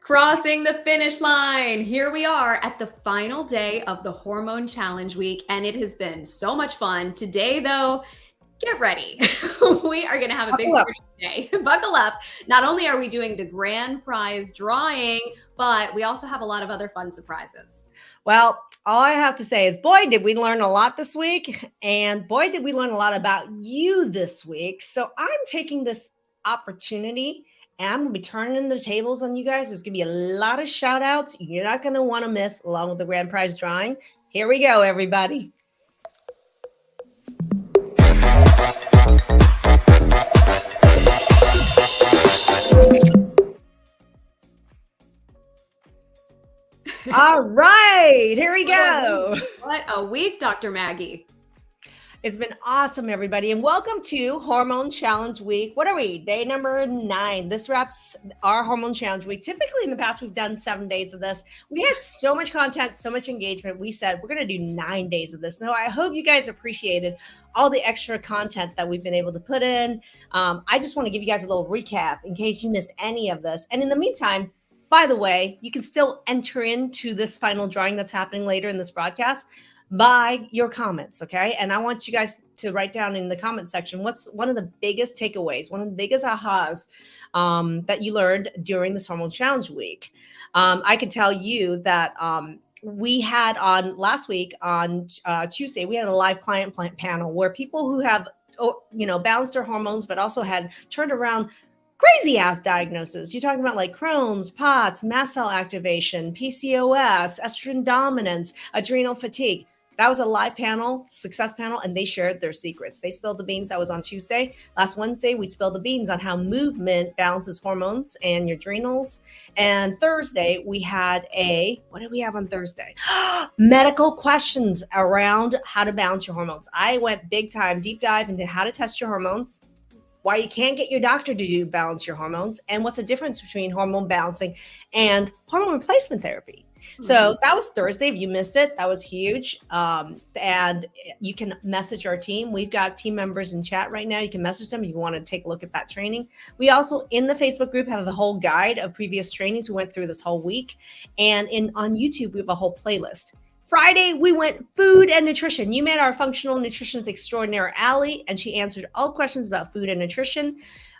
Crossing the finish line. Here we are at the final day of the Hormone Challenge Week, and it has been so much fun. Today, though, get ready. We are going to have a big party today. Buckle up. Not only are we doing the grand prize drawing, but we also have a lot of other fun surprises. Well, all I have to say is, boy, did we learn a lot this week. And boy, did we learn a lot about you this week. So I'm taking this opportunity and I'm going to be turning the tables on you guys. There's going to be a lot of shout outs you're not going to want to miss along with the grand prize drawing. Here we go, everybody. All right, here we go. What a week, Dr. Maggie. It's been awesome, everybody, and welcome to Hormone Challenge Week. What are we? Day number 9. This wraps our Hormone Challenge Week. Typically, in the past, we've done 7 days of this. We had so much content, so much engagement. We said we're going to do 9 days of this. So I hope you guys appreciated all the extra content that we've been able to put in. I just want to give you guys a little recap in case you missed any of this. And in the meantime, by the way, you can still enter into this final drawing that's happening later in this broadcast by your comments, okay? And I want you guys to write down in the comment section what's one of the biggest takeaways, one of the biggest ahas that you learned during this Hormone Challenge Week. I can tell you that we had on last week on Tuesday, we had a live client panel where people who have, balanced their hormones, but also had turned around crazy ass diagnosis. You're talking about like Crohn's, POTS, mast cell activation, PCOS, estrogen dominance, adrenal fatigue. That was a live panel, success panel, and they shared their secrets. They spilled the beans. That was on Tuesday. Last Wednesday, we spilled the beans on how movement balances hormones and your adrenals. And Thursday, we had what did we have on Thursday? Medical questions around how to balance your hormones. I went big time, deep dive into how to test your hormones, why you can't get your doctor to balance your hormones, and what's the difference between hormone balancing and hormone replacement therapy. So that was Thursday. If you missed it, that was huge. And you can message our team. We've got team members in chat right now. You can message them if you want to take a look at that training. We also, in the Facebook group, have a whole guide of previous trainings we went through this whole week. And on YouTube, we have a whole playlist. Friday, we went food and nutrition. You met our functional nutritionist extraordinaire, Allie, and she answered all questions about food and nutrition.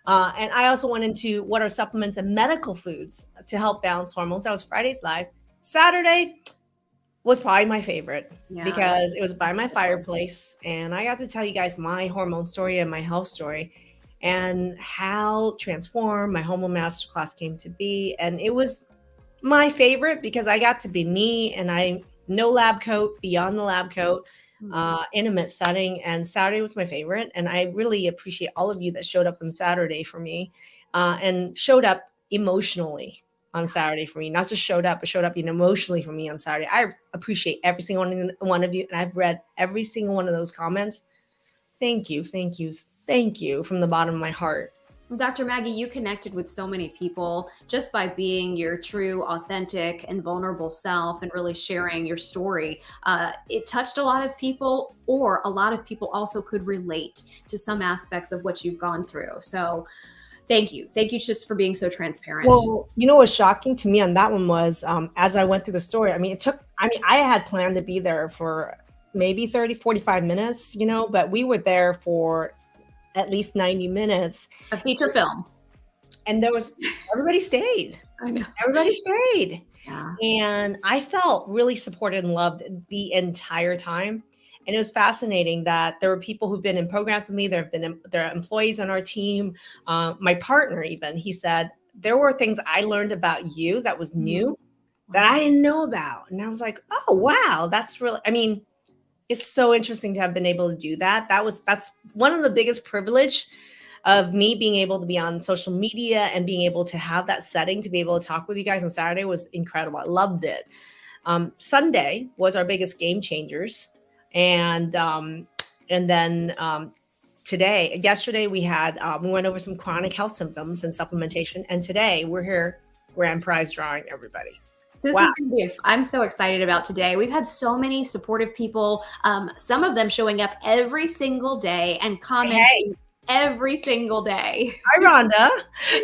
And I also went into what are supplements and medical foods to help balance hormones. That was Friday's live. Saturday was probably my favorite because it was by my fireplace. And I got to tell you guys my hormone story and my health story and how transformed my Hormone Masterclass came to be. And it was my favorite because I got to be me, and no lab coat, beyond the lab coat, intimate setting. And Saturday was my favorite. And I really appreciate all of you that showed up on Saturday for me and showed up emotionally on Saturday for me. Not just showed up, but showed up emotionally for me on Saturday. I appreciate every single one of you. And I've read every single one of those comments. Thank you. Thank you. Thank you from the bottom of my heart. Dr. Maggie, you connected with so many people just by being your true, authentic, and vulnerable self and really sharing your story. It touched a lot of people, or a lot of people also could relate to some aspects of what you've gone through. So thank you. Thank you just for being so transparent. Well, you know what's shocking to me on that one was as I went through the story, I had planned to be there for maybe 30, 45 minutes, but we were there for at least 90 minutes. A feature film. And everybody stayed. I know. Everybody stayed. Yeah. And I felt really supported and loved the entire time. And it was fascinating that there were people who've been in programs with me. There are employees on our team. My partner even, he said, there were things I learned about you that was new that I didn't know about. And I was like, oh, wow, that's really, it's so interesting to have been able to do that. That's one of the biggest privilege of me being able to be on social media and being able to have that setting to be able to talk with you guys on Saturday was incredible. I loved it. Sunday was our biggest game changers. And then yesterday we went over some chronic health symptoms and supplementation. And today we're here, grand prize drawing, everybody. This is going to be, I'm so excited about today. We've had so many supportive people, some of them showing up every single day and commenting every single day. Hi, Rhonda.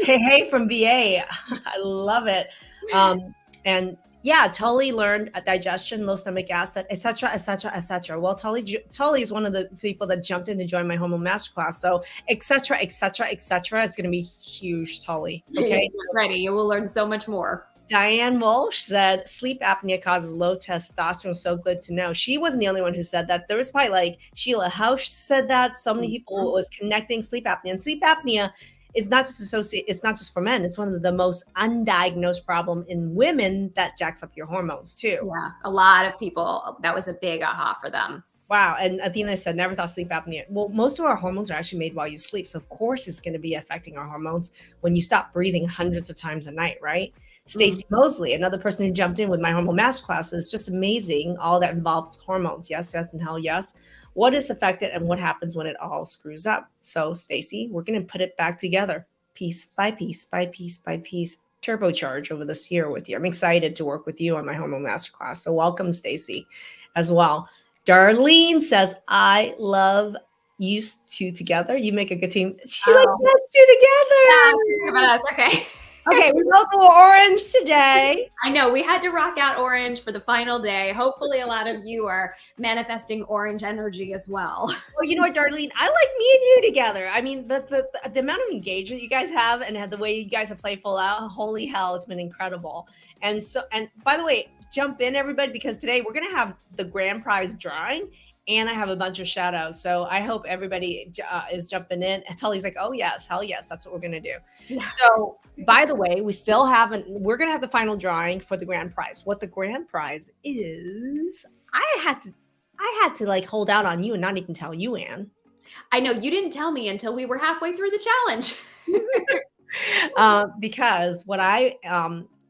Hey from VA. I love it. And yeah, Tully learned digestion, low stomach acid, etc., etc., etc. Well, Tully is one of the people that jumped in to join my hormone masterclass. So, etc., etc., etc. is going to be huge, Tully. Okay, Get ready. You will learn so much more. Diane Walsh said sleep apnea causes low testosterone. So good to know. She wasn't the only one who said that. There was probably like Sheila Hausch said that. So many people was connecting sleep apnea. And sleep apnea is not just associated, it's not just for men. It's one of the most undiagnosed problem in women that jacks up your hormones too. Yeah, a lot of people, that was a big aha for them. Wow. And Athena said, never thought sleep apnea. Well, most of our hormones are actually made while you sleep. So of course it's going to be affecting our hormones when you stop breathing hundreds of times a night, right? Stacey Mosley, another person who jumped in with my hormone masterclass, is just amazing. All that involved hormones. Yes, yes, and hell yes. What is affected and what happens when it all screws up? So, Stacey, we're going to put it back together, piece by piece by piece by piece, turbocharge over this year with you. I'm excited to work with you on my hormone masterclass. So, welcome, Stacey, as well. Darlene says, I love you two together. You make a good team. She likes us two together. Yeah, about us. Okay. Okay, we both wore orange today. I know we had to rock out orange for the final day. Hopefully a lot of you are manifesting orange energy as well. Well, you know what, Darlene? I like me and you together. I mean, the amount of engagement you guys have and the way you guys are playful out, holy hell, it's been incredible. And by the way, jump in everybody, because today we're going to have the grand prize drawing. And I have a bunch of shout outs. So I hope everybody is jumping in. And Tully's like, oh, yes, hell yes. That's what we're going to do. Yeah. So, by the way, we're going to have the final drawing for the grand prize. What the grand prize is, I had to like hold out on you and not even tell you, Anne. I know you didn't tell me until we were halfway through the challenge. Because what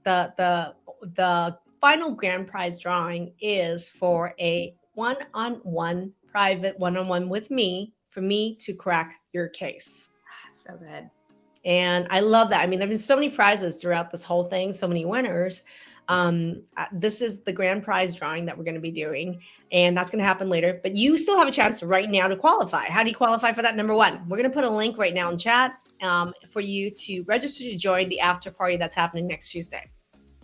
the final grand prize drawing is for a one-on-one private one-on-one with me for me to crack your case. So good. And I love that. I mean, there've been so many prizes throughout this whole thing, so many winners. This is the grand prize drawing that we're going to be doing, and that's going to happen later. But you still have a chance right now to qualify. How do you qualify for that? Number one, we're going to put a link right now in chat for you to register to join the after party that's happening next Tuesday.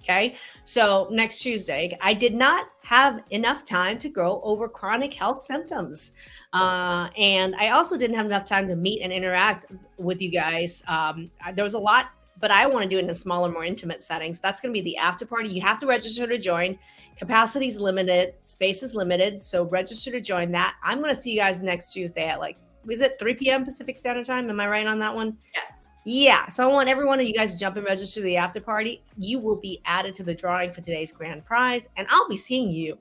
Okay, so next Tuesday, I did not have enough time to go over chronic health symptoms. And I also didn't have enough time to meet and interact with you guys. There was a lot, but I want to do it in a smaller, more intimate settings. That's going to be the after party. You have to register to join. Capacity is limited. Space is limited. So register to join that. I'm going to see you guys next Tuesday at is it 3 p.m. Pacific Standard Time? Am I right on that one? Yes. Yeah, so I want every one of you guys to jump and register the after party. You will be added to the drawing for today's grand prize, and I'll be seeing you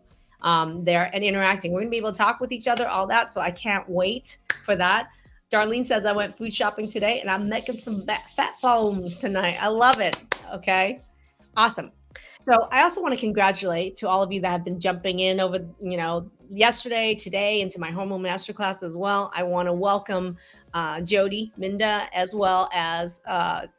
there and interacting. We're going to be able to talk with each other, all that, so I can't wait for that. Darlene says, I went food shopping today, and I'm making some fat foams tonight. I love it, okay? Awesome. So I also want to congratulate to all of you that have been jumping in over, yesterday, today, into my hormone masterclass as well. I want to welcome Jody, Minda, as well as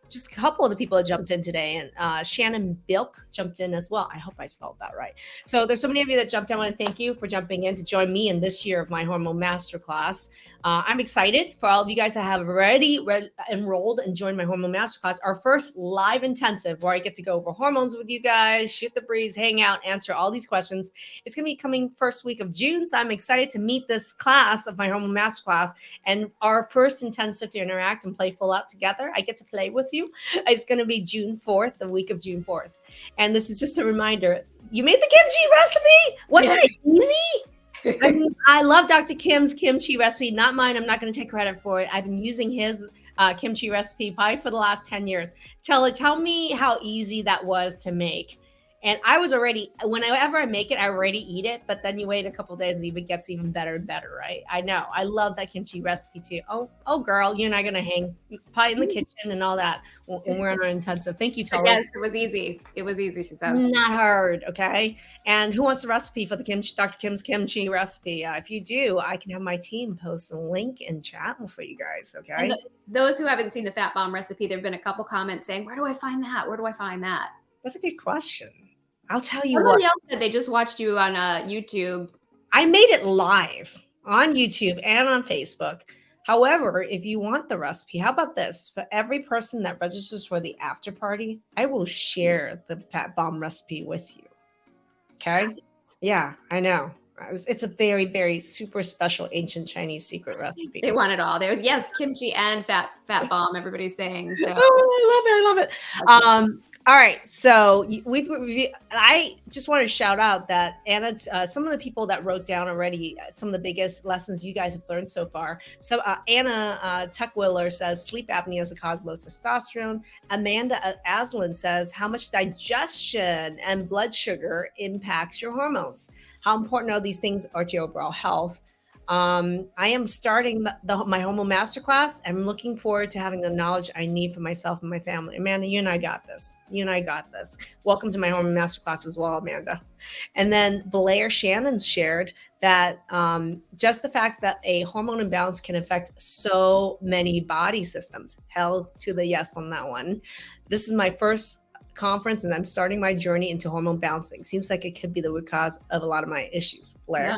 just a couple of the people that jumped in today. And Shannon Bilk jumped in as well. I hope I spelled that right. So there's so many of you that jumped in. I want to thank you for jumping in to join me in this year of my Hormone Masterclass. I'm excited for all of you guys that have already enrolled and joined my Hormone Masterclass, our first live intensive where I get to go over hormones with you guys, shoot the breeze, hang out, answer all these questions. It's going to be coming first week of June. So I'm excited to meet this class of my Hormone Masterclass and our first intensive to interact and play full out together. I get to play with you. It's going to be June 4th, the week of June 4th. And this is just a reminder. You made the kimchi recipe? Wasn't it easy? I mean, I love Dr. Kim's kimchi recipe, not mine. I'm not going to take credit for it. I've been using his kimchi recipe probably for the last 10 years. Tell me how easy that was to make. And I was already, whenever I make it, I already eat it. But then you wait a couple of days and it gets even better and better, right? I know. I love that kimchi recipe too. Oh, girl, you and I are going to hang pie in the kitchen and all that when we're on our intensive. Thank you, Tori. Yes, it was easy. It was easy, she says. Not hard, okay? And who wants the recipe for the Dr. Kim's kimchi recipe? If you do, I can have my team post a link in chat for you guys, okay? And those who haven't seen the Fat Bomb recipe, there have been a couple comments saying, where do I find that? Where do I find that? That's a good question. I'll tell you Somebody else said they just watched you on YouTube. I made it live on YouTube and on Facebook. However, if you want the recipe, how about this? For every person that registers for the after party, I will share the fat bomb recipe with you. Okay? Yeah, I know. It's a very, very super special ancient Chinese secret recipe. They want it all. There, yes, kimchi and fat bomb. Everybody's saying so. Oh, I love it. I love it. All right, so I just want to shout out that Anna, some of the people that wrote down already some of the biggest lessons you guys have learned so far. So Anna Tuckwiller says sleep apnea is a cause of low testosterone. Amanda Aslan says how much digestion and blood sugar impacts your hormones. How important are these things are to your overall health? I am starting my Hormone Masterclass. I'm looking forward to having the knowledge I need for myself and my family. Amanda, you and I got this. You and I got this. Welcome to my Hormone Masterclass as well, Amanda. And then Blair Shannon shared that just the fact that a hormone imbalance can affect so many body systems. Hell to the yes on that one. This is my first conference and I'm starting my journey into hormone balancing. Seems like it could be the root cause of a lot of my issues. Blair,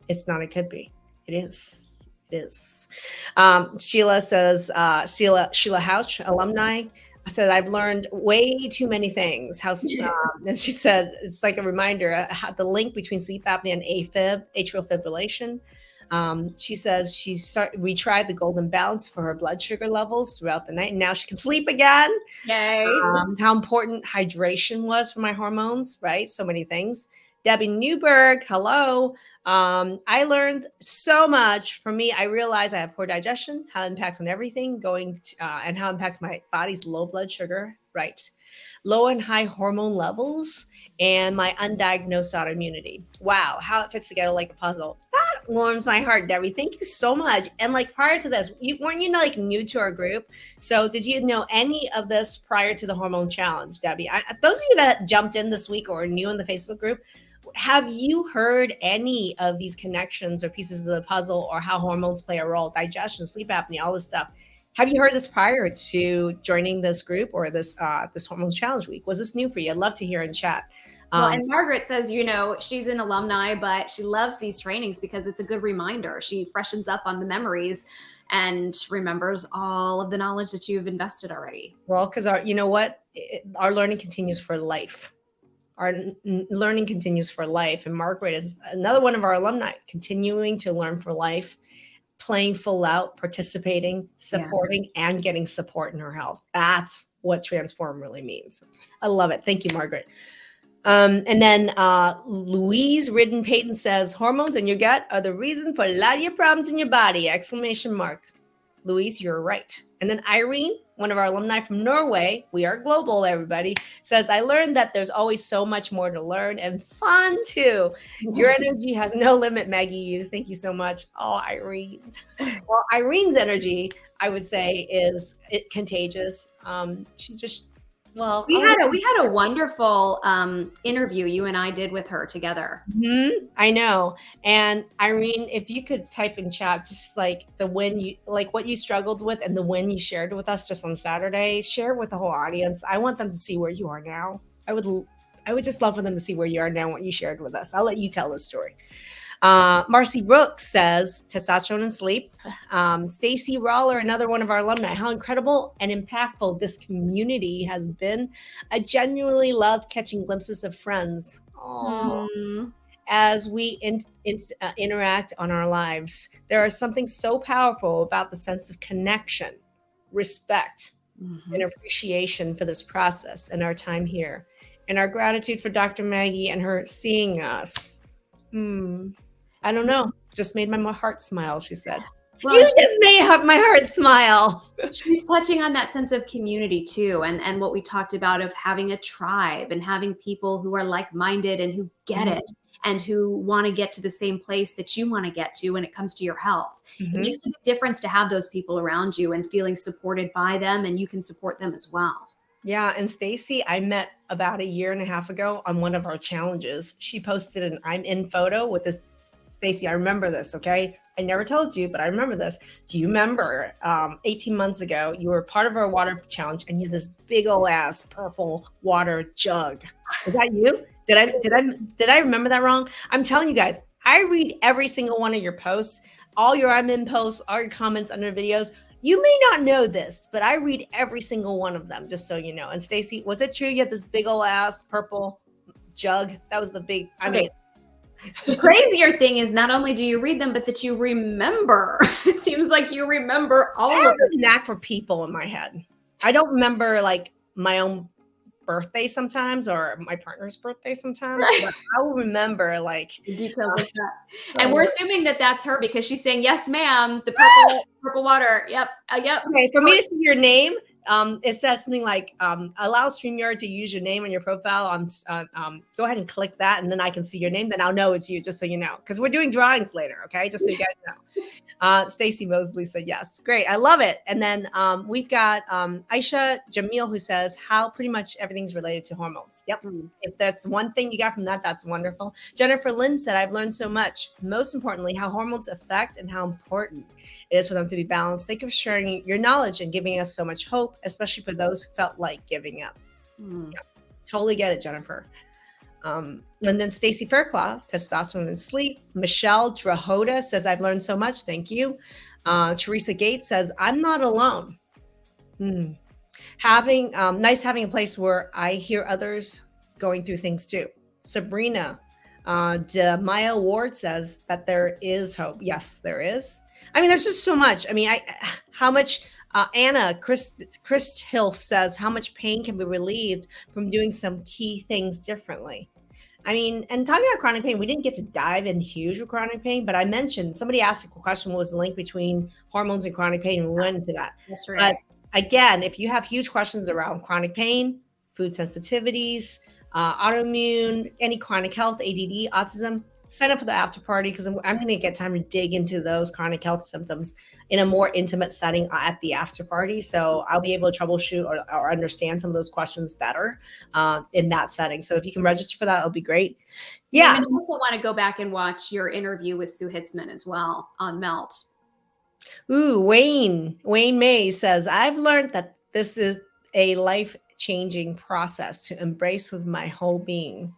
It's not, it could be. It is. It is. Sheila says, Sheila Houch, alumni, said, I've learned way too many things. And she said, it's like a reminder, the link between sleep apnea and AFib, atrial fibrillation. She says she retried the golden balance for her blood sugar levels throughout the night. And now she can sleep again. Yay. How important hydration was for my hormones, right? So many things. Debbie Newberg, hello. I learned so much. For me, I realized I have poor digestion, how it impacts on everything, and how it impacts my body's low blood sugar, right? Low and high hormone levels, and my undiagnosed autoimmunity. Wow, how it fits together like a puzzle. That warms my heart, Debbie. Thank you so much. And like prior to this, weren't you like new to our group? So did you know any of this prior to the hormone challenge, Debbie? Those of you that jumped in this week or are new in the Facebook group, have you heard any of these connections or pieces of the puzzle or how hormones play a role, digestion, sleep apnea, all this stuff? Have you heard this prior to joining this group or this hormone challenge week? Was this new for you? I'd love to hear in chat. Well, and Margaret says, she's an alumni, but she loves these trainings because it's a good reminder. She freshens up on the memories and remembers all of the knowledge that you've invested already. Well, because our learning continues for life. Our learning continues for life. And Margaret is another one of our alumni, continuing to learn for life, playing full out, participating, supporting, and getting support in her health. That's what transform really means. I love it. Thank you, Margaret. And then Louise Ridden Payton says, hormones in your gut are the reason for a lot of your problems in your body, ! Louise, you're right. And then Irene, one of our alumni from Norway, we are global, everybody, says, I learned that there's always so much more to learn and fun too. Your energy has no limit, Maggie Yu. Thank you so much. Oh, Irene. Well, Irene's energy, I would say, is contagious. She just, we had a wonderful interview you and I did with her together. Mm-hmm. I know. And Irene, if you could type in chat, just like what you struggled with and the win you shared with us just on Saturday, share it with the whole audience. I want them to see where you are now. I would just love for them to see where you are now and what you shared with us. I'll let you tell the story. Marcy Brooks says testosterone and sleep. Stacy Roller, another one of our alumni, how incredible and impactful this community has been. I genuinely loved catching glimpses of friends as we interact on our lives. There is something so powerful about the sense of connection, respect, and appreciation for this process and our time here, and our gratitude for Dr. Maggie and her seeing us. I don't know. Just made my heart smile, she said. Well, you just made my heart smile. She's touching on that sense of community too. And what we talked about of having a tribe and having people who are like-minded and who get it and who want to get to the same place that you want to get to when it comes to your health. It makes a difference to have those people around you and feeling supported by them, and you can support them as well. Yeah. And Stacy, I met about a year and a half ago on one of our challenges. She posted an I'm in photo with this. Stacy, I remember this, okay? I never told you, but I remember this. Do you remember 18 months ago, you were part of our water challenge and you had this big old ass purple water jug. Was that you? Did I remember that wrong? I'm telling you guys, I read every single one of your posts. all your admin posts, all your comments under videos. You may not know this, but I read every single one of them, just so you know. And Stacy, was it true you had this big old ass purple jug? That was the big, I mean. The crazier thing is not only do you read them, but that you remember. It seems like you remember all of them. I have a knack for people in my head. I don't remember like my own birthday sometimes or my partner's birthday sometimes, but I will remember like the details like that. And we're assuming that that's her because she's saying, yes, ma'am, the purple water. Yep. Yep. Okay. For me to see your name, it says something like, allow StreamYard to use your name on your profile. Go ahead and click that and then I can see your name. Then I'll know it's you, just so you know, because we're doing drawings later. Okay. Just so you guys know. Stacy Mosley said yes. Great. I love it. And then we've got Aisha Jamil who says how pretty much everything's related to hormones. Yep. If there's one thing you got from that, that's wonderful. Jennifer Lynn said, I've learned so much. Most importantly, how hormones affect and how important it is for them to be balanced. Thank you for sharing your knowledge and giving us so much hope, especially for those who felt like giving up. Yep. Totally get it, Jennifer. And then Stacy Fairclough, testosterone and sleep. Michelle Drahota says, I've learned so much. Thank you. Teresa Gates says, I'm not alone. Having nice having a place where I hear others going through things too. Sabrina Maya Ward says that there is hope. Yes, there is. I mean, there's just so much. I mean, how much Anna Chris Hilf says how much pain can be relieved from doing some key things differently. I mean, and talking about chronic pain, we didn't get to dive in huge with chronic pain, but I mentioned somebody asked a question: what was the link between hormones and chronic pain? And we went into that. That's right. But again, if you have huge questions around chronic pain, food sensitivities, autoimmune, any chronic health, ADD, autism, sign up for the after party because I'm going to get time to dig into those chronic health symptoms in a more intimate setting at the after party. So I'll be able to troubleshoot or understand some of those questions better in that setting. So if you can register for that, it'll be great. Yeah. And I also want to go back and watch your interview with Sue Hitzman as well on Melt. Ooh, Wayne May says, I've learned that this is a life-changing process to embrace with my whole being.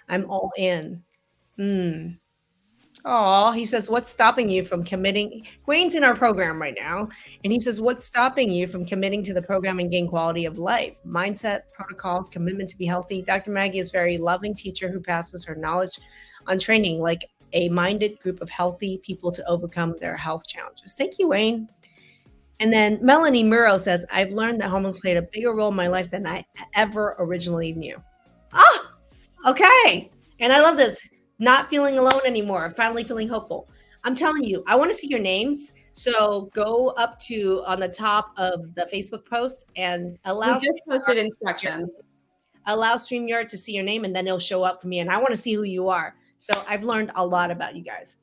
I'm all in. Oh, he says, what's stopping you from committing? Wayne's in our program right now. And he says, what's stopping you from committing to the program and gain quality of life? Mindset, protocols, commitment to be healthy. Dr. Maggie is a very loving teacher who passes her knowledge on training like a minded group of healthy people to overcome their health challenges. Thank you, Wayne. And then Melanie Murrow says, I've learned that hormones played a bigger role in my life than I ever originally knew. Oh, okay. And I love this. Not feeling alone anymore. I'm finally feeling hopeful. I'm telling you, I want to see your names. So go up to on the top of the Facebook post and allow. We just posted instructions. Allow StreamYard to see your name and then it'll show up for me. And I want to see who you are. So I've learned a lot about you guys.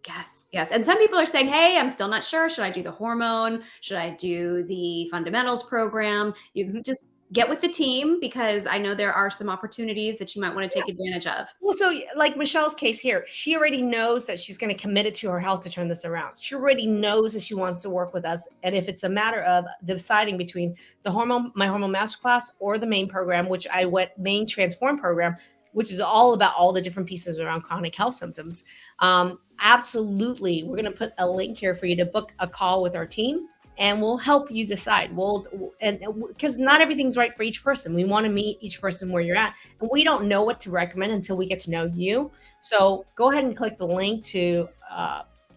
Yes. Yes. And some people are saying, hey, I'm still not sure. Should I do the hormone? Should I do the fundamentals program? You can just get with the team because I know there are some opportunities that you might want to take advantage of. Well, so like Michelle's case here, she already knows that she's going to commit it to her health to turn this around. She already knows that she wants to work with us. And if it's a matter of deciding between the My Hormone Masterclass or the main program, which I went main transform program, which is all about all the different pieces around chronic health symptoms. Absolutely. We're going to put a link here for you to book a call with our team. And we'll help you decide. And because not everything's right for each person. We want to meet each person where you're at. And we don't know what to recommend until we get to know you. So go ahead and click the link to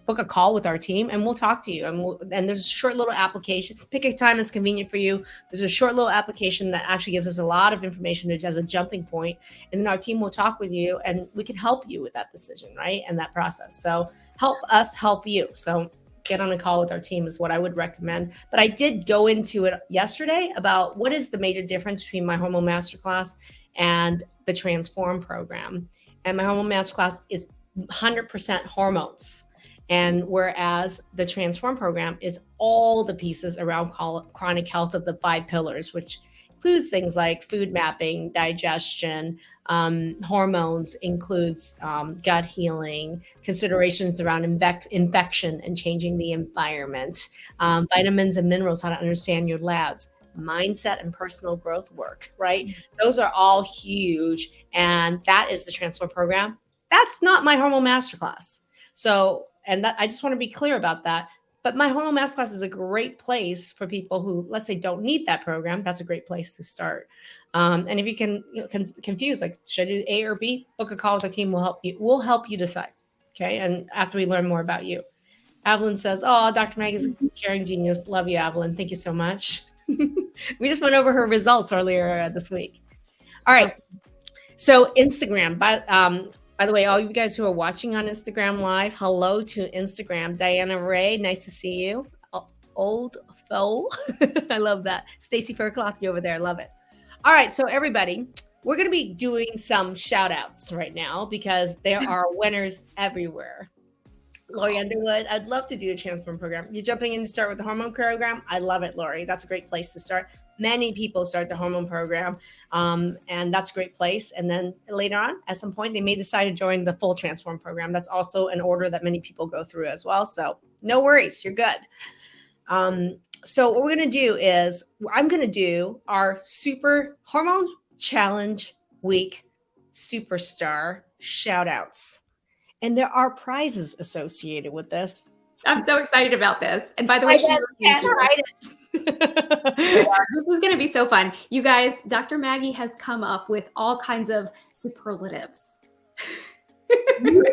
book a call with our team and we'll talk to you. And there's a short little application. Pick a time that's convenient for you. There's a short little application that actually gives us a lot of information as a jumping point. And then our team will talk with you and we can help you with that decision, right? And that process. So help us help you. So get on a call with our team is what I would recommend. But I did go into it yesterday about what is the major difference between My Hormone Masterclass and the Transform program. And My Hormone Masterclass is 100% hormones. And whereas the Transform program is all the pieces around chronic health of the 5 pillars, which includes things like food mapping, digestion, hormones, includes gut healing, considerations around infection and changing the environment, vitamins and minerals, how to understand your labs, mindset and personal growth work, right? Those are all huge. And that is the Transform program. That's not My Hormone Masterclass. So And that I just want to be clear about that. But My Hormone Masterclass is a great place for people who, let's say, don't need that program. That's a great place to start. And if you can confuse, like, should I do A or B? Book a call with the team. Will help you. We'll help you decide. Okay. And after we learn more about you. Evelyn says, oh, Dr. Maggie is a caring genius. Love you, Evelyn. Thank you so much. We just went over her results earlier this week. All right. So Instagram, by the way, all you guys who are watching on Instagram Live, hello to Instagram. Diana Ray, nice to see you. Old foe. I love that. Stacy Faircloth, you over there. Love it. All right. So everybody, we're going to be doing some shout outs right now because there are winners everywhere. Lori Underwood, I'd love to do a transform program. You're jumping in to start with the hormone program. I love it, Lori. That's a great place to start. Many people start the hormone program, and that's a great place. And then later on, at some point, they may decide to join the full transform program. That's also an order that many people go through as well. So no worries, you're good. So what we're going to do is I'm going to do our Super Hormone Challenge Week Superstar shout outs. And there are prizes associated with this. I'm so excited about this. And by the way, this is going to be so fun. You guys, Dr. Maggie has come up with all kinds of superlatives. It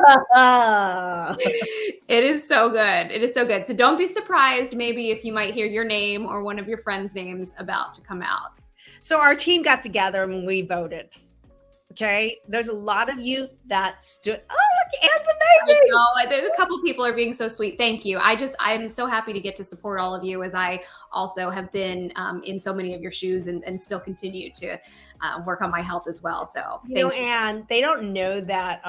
is so good. It is so good. So don't be surprised maybe if you might hear your name or one of your friends' names about to come out. So our team got together and we voted. Okay, there's a lot of you that stood. Oh, look, Anne's amazing. There's a couple people are being so sweet. Thank you. I'm so happy to get to support all of you as I also have been in so many of your shoes and still continue to work on my health as well. So Anne, they don't know that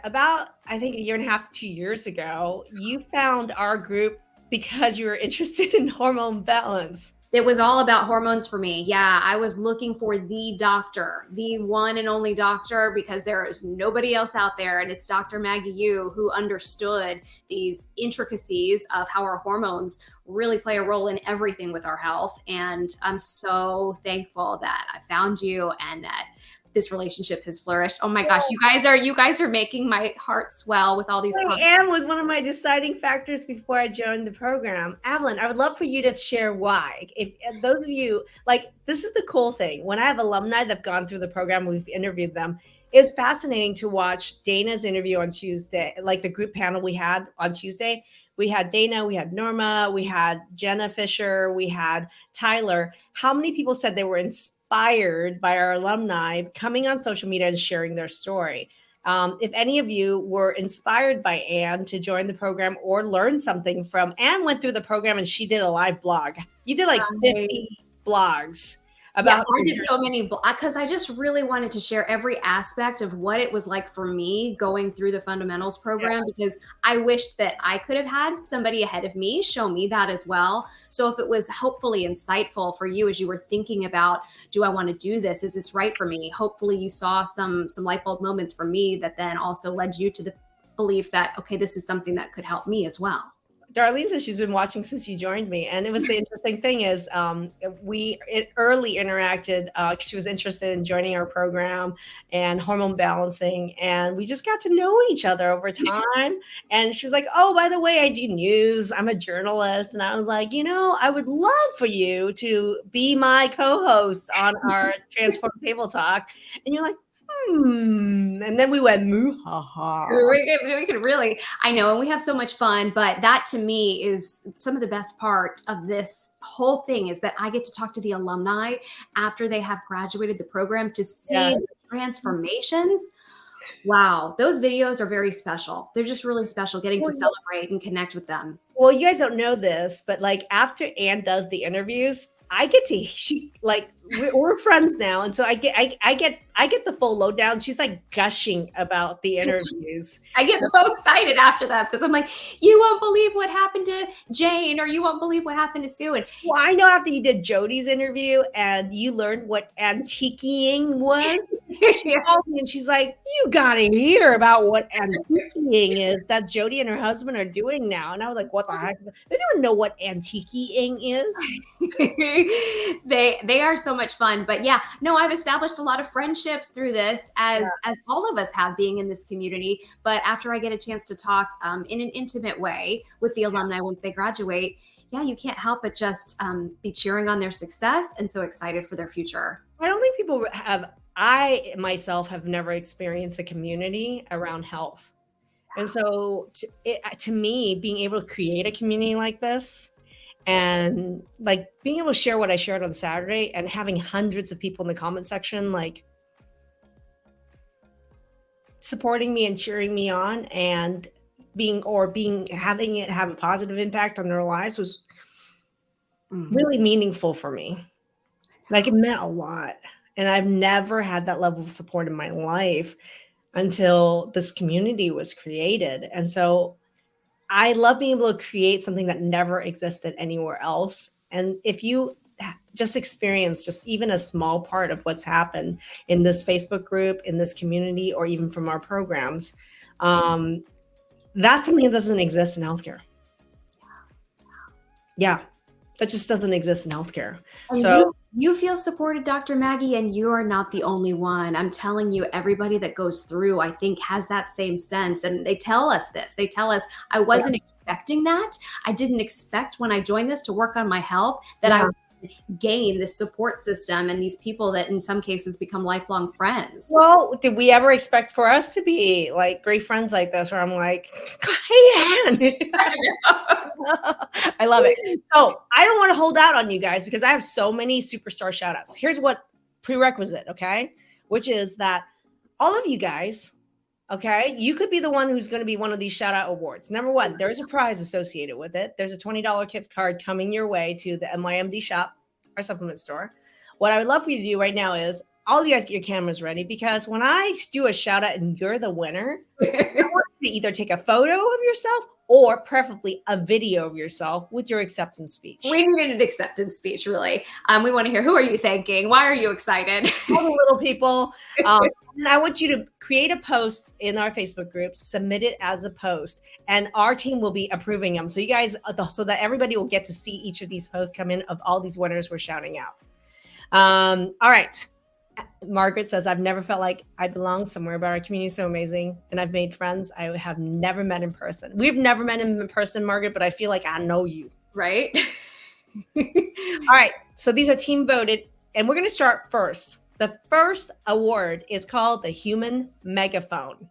about, I think, 1.5 to 2 years ago, you found our group because you were interested in hormone balance. It was all about hormones for me. Yeah, I was looking for the doctor, the one and only doctor, because there is nobody else out there. And it's Dr. Maggie Yu who understood these intricacies of how our hormones really play a role in everything with our health. And I'm so thankful that I found you and that this relationship has flourished. Oh my gosh, you guys are making my heart swell with all these comments. Anne was one of my deciding factors before I joined the program. Evelyn, I would love for you to share why. If those of you, like, this is the cool thing. When I have alumni that have gone through the program, we've interviewed them. It's fascinating to watch Dana's interview on Tuesday, like the group panel we had on Tuesday. We had Dana, we had Norma, we had Jenna Fisher, we had Tyler. How many people said they were inspired by our alumni coming on social media and sharing their story? If any of you were inspired by Anne to join the program or learn something from Anne, went through the program and she did a live blog. You did like 50 blogs. I did so many because I just really wanted to share every aspect of what it was like for me going through the fundamentals program, because I wished that I could have had somebody ahead of me show me that as well. So if it was hopefully insightful for you as you were thinking about, do I want to do this? Is this right for me? Hopefully you saw some light bulb moments for me that then also led you to the belief that, okay, this is something that could help me as well. Darlene says she's been watching since you joined me. And it was the interesting thing is we early interacted. She was interested in joining our program and hormone balancing. And we just got to know each other over time. And she was like, oh, by the way, I do news. I'm a journalist. And I was like, I would love for you to be my co-host on our Transform Table Talk. And you're like, and then we went moo-ha-ha. We could really, I know, and we have so much fun, but that to me is some of the best part of this whole thing is that I get to talk to the alumni after they have graduated the program to see the transformations. Wow, those videos are very special. They're just really special getting to celebrate and connect with them. Well, you guys don't know this, but like after Anne does the interviews, I get to we're friends now, and so I get the full lowdown. She's like gushing about the interviews. I get so excited after that because I'm like, you won't believe what happened to Jane, or you won't believe what happened to Sue. And well, I know after you did Jody's interview and you learned what antiquing was, She calls me and she's like, you got to hear about what antiquing is that Jody and her husband are doing now. And I was like, what the heck? They don't know what antiquing is. They are so much fun. But yeah, no, I've established a lot of friendships through this, as all of us have, being in this community. But after I get a chance to talk in an intimate way with the alumni once they graduate, yeah, you can't help but just be cheering on their success and so excited for their future. I don't think people have, I myself have never experienced a community around health. And so to me, being able to create a community like this and like being able to share what I shared on Saturday and having hundreds of people in the comment section, like supporting me and cheering me on and having it have a positive impact on their lives was really meaningful for me. Like it meant a lot. And I've never had that level of support in my life until this community was created. And so I love being able to create something that never existed anywhere else. And if you just experience just even a small part of what's happened in this Facebook group, in this community, or even from our programs, that's something that doesn't exist in healthcare. Yeah, that just doesn't exist in healthcare. So you feel supported, Dr. Maggie, and you are not the only one. I'm telling you, everybody that goes through, I think, has that same sense. And they tell us this. They tell us, I wasn't expecting that. I didn't expect when I joined this to work on my health that I would gain this support system and these people that in some cases become lifelong friends. Well, did we ever expect for us to be like great friends like this, where I'm like, hey, Ann. I love it. So I don't want to hold out on you guys because I have so many superstar shout outs. Here's what prerequisite, okay? Which is that all of you guys, okay, you could be the one who's going to be one of these shout out awards. Number one, there's a prize associated with it. There's a $20 gift card coming your way to the MYMD shop, our supplement store. What I would love for you to do right now is all you guys get your cameras ready, because when I do a shout out and you're the winner, I want you to either take a photo of yourself or preferably a video of yourself with your acceptance speech. We needed an acceptance speech, really. We want to hear, who are you thanking? Why are you excited? All the little people. And I want you to create a post in our Facebook group, submit it as a post, and our team will be approving them. So you guys, so that everybody will get to see each of these posts come in of all these winners we're shouting out. All right. Margaret says, I've never felt like I belong somewhere, but our community is so amazing. And I've made friends I have never met in person. We've never met in person, Margaret, but I feel like I know you. Right? All right. So these are team voted. And we're going to start first. The first award is called the Human Megaphone.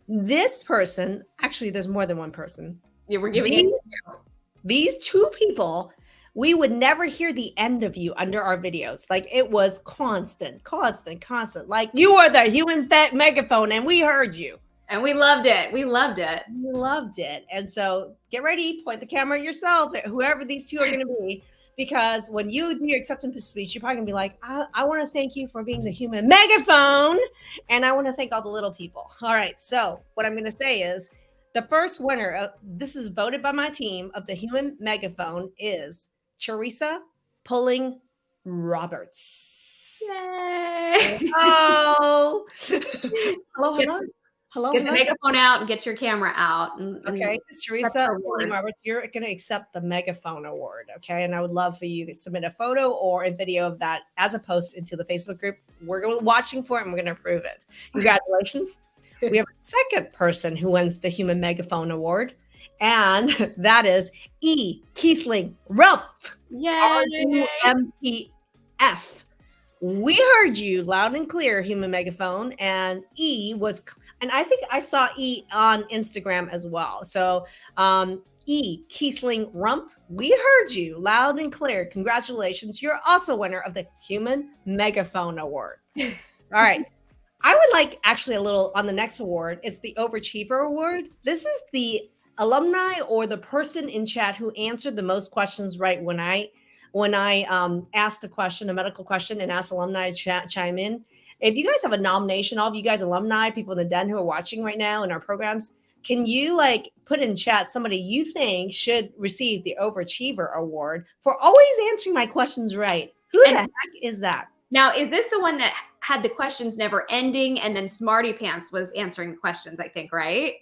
This person, actually, there's more than one person. Yeah, we're giving these two people. We would never hear the end of you under our videos. Like it was constant. Like you are the human megaphone and we heard you. And we loved it. We loved it. And so get ready, point the camera at yourself, whoever these two are going to be, because when you do your acceptance speech, you're probably going to be like, I want to thank you for being the human megaphone. And I want to thank all the little people. All right. So what I'm going to say is the first winner, this is voted by my team, of the human megaphone is Teresa Pulling Roberts. Yay! Oh, hello. Get the megaphone out and get your camera out. Okay, Teresa Pulling Roberts, you're going to accept the megaphone award. Okay, and I would love for you to submit a photo or a video of that as a post into the Facebook group. We're going to be watching for it and we're going to approve it. Congratulations. We have a second person who wins the Human Megaphone Award. And that is E. Kiesling Rump. Yay! RUMPF. We heard you loud and clear, Human Megaphone. And E was, and I think I saw E on Instagram as well. So E. Kiesling Rump, we heard you loud and clear. Congratulations. You're also winner of the Human Megaphone Award. All right. I would like actually a little on the next award. It's the Overachiever Award. This is the alumni or the person in chat who answered the most questions right when I asked a question, a medical question, and asked alumni to chime in. If you guys have a nomination, all of you guys alumni, people in the den who are watching right now in our programs, can you like put in chat somebody you think should receive the Overachiever Award for always answering my questions right? Who the heck is that? Now, is this the one that had the questions never ending and then Smarty Pants was answering the questions, I think, right?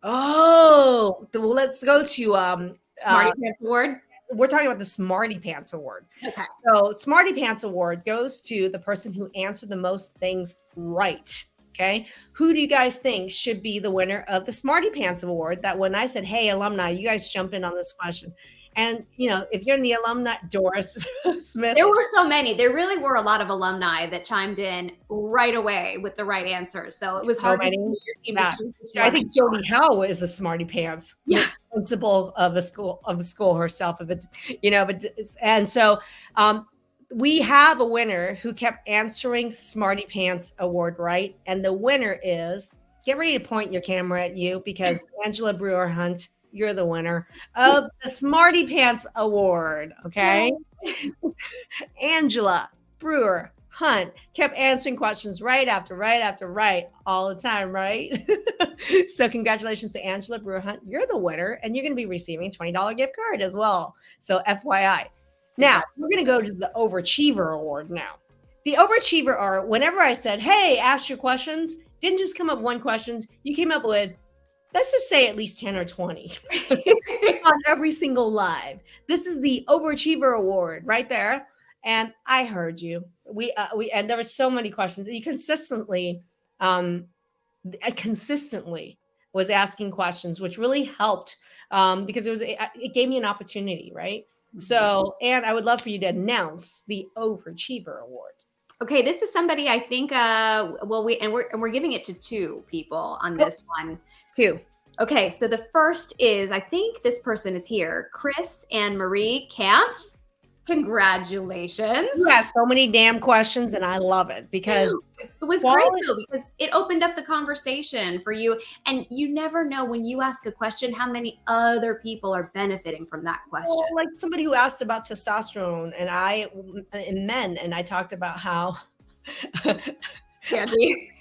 Oh, well, let's go to Smarty Pants Award. We're talking about the Smarty Pants Award. Okay. So Smarty Pants Award goes to the person who answered the most things right. Okay. Who do you guys think should be the winner of the Smarty Pants Award? That when I said, hey, alumni, you guys jump in on this question. And, you know, if you're in the alumni, Doris Smith. There were so many. There really were a lot of alumni that chimed in right away with the right answers. So it was hard to your team to choose this one. I think Jody Howe is a Smarty Pants, principal of a school herself. And so we have a winner who kept answering Smarty Pants Award right. And the winner is, get ready to point your camera at you, because Angela Brewer Hunt, you're the winner of the Smarty Pants Award. Okay. Angela Brewer Hunt kept answering questions right after right all the time, right? So congratulations to Angela Brewer Hunt. You're the winner, and you're going to be receiving a $20 gift card as well. So FYI. Now we're going to go to the Overachiever Award now. The Overachiever are, whenever I said, hey, ask your questions, didn't just come up one question. You came up with, let's just say at least 10 or 20 on every single live. This is the Overachiever Award right there. And I heard you. And there were so many questions. You consistently was asking questions, which really helped because it gave me an opportunity, right? So, and I would love for you to announce the Overachiever Award. Okay, this is somebody I think. We're giving it to two people on this one. Two. Okay, so the first is, I think this person is here, Chris and Marie Camp. Congratulations. You have so many damn questions, and I love it because it was great though, because it opened up the conversation for you. And you never know when you ask a question how many other people are benefiting from that question. Well, like somebody who asked about testosterone in men, and I talked about how Candy.